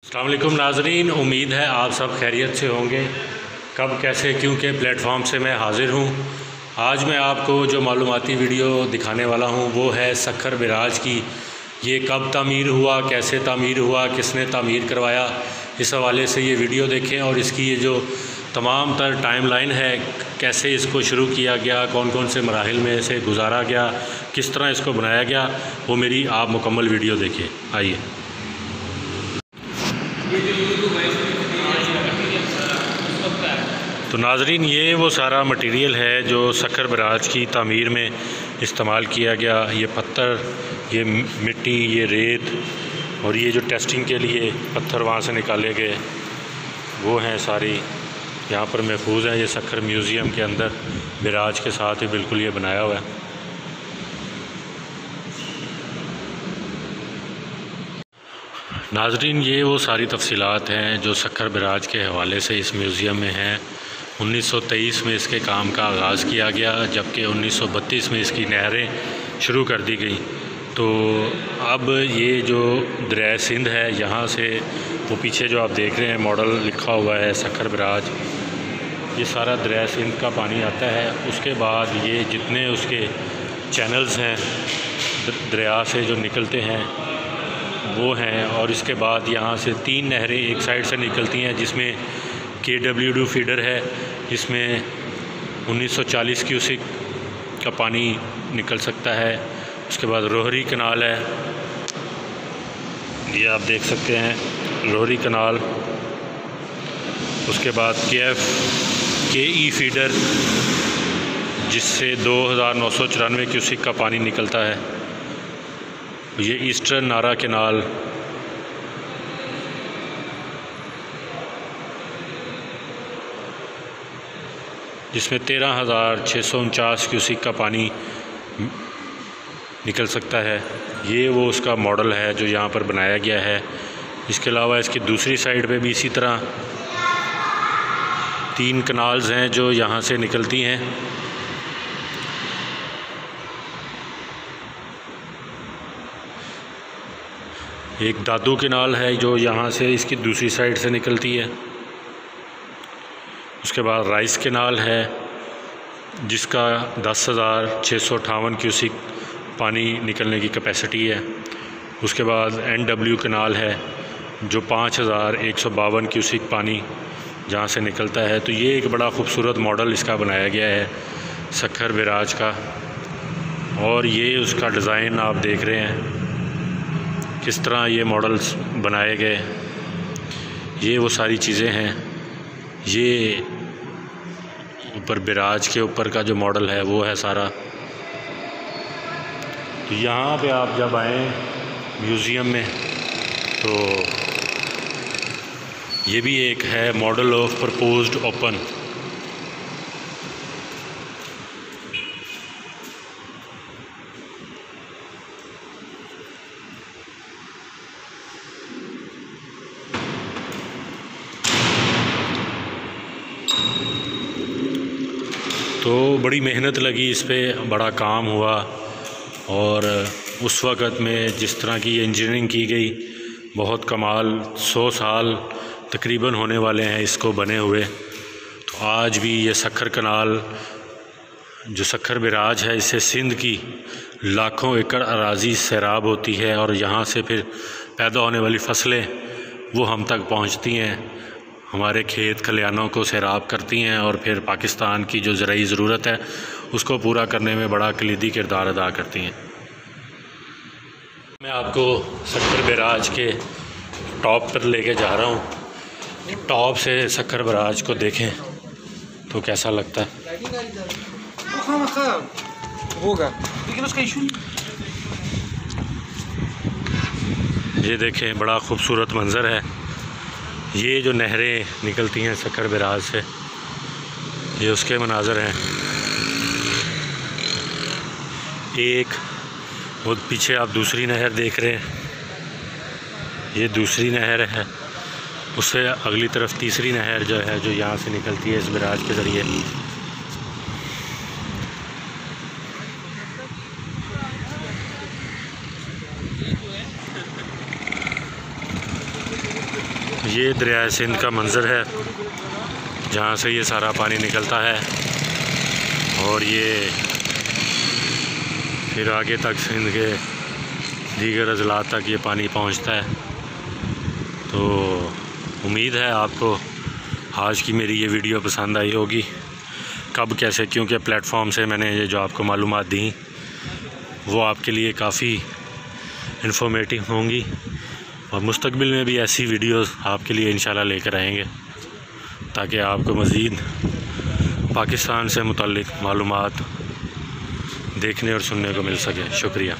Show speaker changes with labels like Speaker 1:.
Speaker 1: अस्सलाम वालेकुम नाज़रीन, उम्मीद है आप सब खैरियत से होंगे। कब कैसे क्यों के प्लेटफॉर्म से मैं हाज़िर हूँ। आज मैं आपको जो मालूमाती वीडियो दिखाने वाला हूँ वो है सखर बिराज की। ये कब तामीर हुआ, कैसे तामीर हुआ, किसने तामीर करवाया, इस हवाले से ये वीडियो देखें। और इसकी ये जो तमाम तर टाइमलाइन है, कैसे इसको शुरू किया गया, कौन कौन से मराहिल में से गुजारा गया, किस तरह इसको बनाया गया, वो मेरी आप मुकम्मल वीडियो देखें। आइए। तो नाज़रीन, ये वो सारा मटेरियल है जो सखर बिराज की तामीर में इस्तेमाल किया गया। ये पत्थर, ये मिट्टी, ये रेत और ये जो टेस्टिंग के लिए पत्थर वहाँ से निकाले गए वो हैं सारी यहाँ पर महफूज हैं। ये सखर म्यूज़ियम के अंदर बिराज के साथ ही बिल्कुल ये बनाया हुआ है। नाज़रीन, ये वो सारी तफसीलात हैं जो सखर बिराज के हवाले से इस म्यूज़ियम में हैं। 1923 में इसके काम का आगाज़ किया गया, जबकि 1932 में इसकी नहरें शुरू कर दी गई। तो अब ये जो दरिया सिंध है, यहाँ से वो पीछे जो आप देख रहे हैं मॉडल लिखा हुआ है सखर बिराज, ये सारा दरिया सिंध का पानी आता है। उसके बाद ये जितने उसके चैनल्स हैं दरिया से जो निकलते हैं वो हैं। और इसके बाद यहाँ से 3 नहरें एक साइड से निकलती हैं, जिसमें KWD फीडर है, जिसमें 1940 क्यूसिक का पानी निकल सकता है। उसके बाद रोहरी कनाल है, ये आप देख सकते हैं रोहरी कनाल। उसके बाद KE फीडर, जिससे 2994 क्यूसिक का पानी निकलता है। ये ईस्टर्न नारा कैनाल, जिसमें 13,649 क्यूसिक का पानी निकल सकता है। ये वो उसका मॉडल है जो यहाँ पर बनाया गया है। इसके अलावा इसकी दूसरी साइड पे भी इसी तरह 3 कनाल्स हैं जो यहाँ से निकलती हैं। एक दादू कैनाल है जो यहाँ से इसकी दूसरी साइड से निकलती है। उसके बाद राइस कैनाल है, जिसका 10,658 क्यूसिक पानी निकलने की कैपेसिटी है। उसके बाद NW कैनाल है जो 5,152 क्यूसिक पानी जहाँ से निकलता है। तो ये एक बड़ा ख़ूबसूरत मॉडल इसका बनाया गया है सखर बिराज का। और ये उसका डिज़ाइन आप देख रहे हैं किस तरह ये मॉडल्स बनाए गए। ये वो सारी चीज़ें हैं। ये ऊपर बिराज के ऊपर का जो मॉडल है वो है सारा। तो यहाँ पे आप जब आएँ म्यूज़ियम में तो ये भी एक है मॉडल ऑफ प्रपोज्ड ओपन। तो बड़ी मेहनत लगी इस पे, बड़ा काम हुआ। और उस वक़्त में जिस तरह की इंजीनियरिंग की गई, बहुत कमाल। 100 साल तकरीबन होने वाले हैं इसको बने हुए। तो आज भी ये सखर कनाल जो सखर बिराज है, इससे सिंध की लाखों एकड़ अराज़ी सैराब होती है और यहाँ से फिर पैदा होने वाली फसलें वो हम तक पहुँचती हैं, हमारे खेत खलिहानों को सैराब करती हैं और फिर पाकिस्तान की जो ज़रूरी ज़रूरत है उसको पूरा करने में बड़ा कलीदी किरदार अदा करती हैं। मैं आपको सखर बिराज के टॉप पर लेके जा रहा हूँ। टॉप से सखर बिराज को देखें तो कैसा लगता है। ये देखें, बड़ा खूबसूरत मंज़र है। ये जो नहरें निकलती हैं सखर बिराज से, ये उसके मनाज़र हैं। एक वो पीछे आप दूसरी नहर देख रहे हैं, ये दूसरी नहर है। उससे अगली तरफ तीसरी नहर जो है जो यहाँ से निकलती है इस बिराज के ज़रिए। ये दरिया सिंध का मंज़र है जहाँ से ये सारा पानी निकलता है और ये फिर आगे तक सिंध के दीगर अजलात तक ये पानी पहुँचता है। तो उम्मीद है आपको आज की मेरी ये वीडियो पसंद आई होगी। कब कैसे क्योंकि प्लेटफॉर्म से मैंने ये जो आपको मालूमात दी वो आपके लिए काफ़ी इन्फॉर्मेटिव होंगी और मुस्तकबिल में भी ऐसी वीडियोस आपके लिए इंशाल्लाह लेकर आएंगे ताकि आपको मज़ीद पाकिस्तान से मुतल्लिक़ मालूमात देखने और सुनने को मिल सके। शुक्रिया।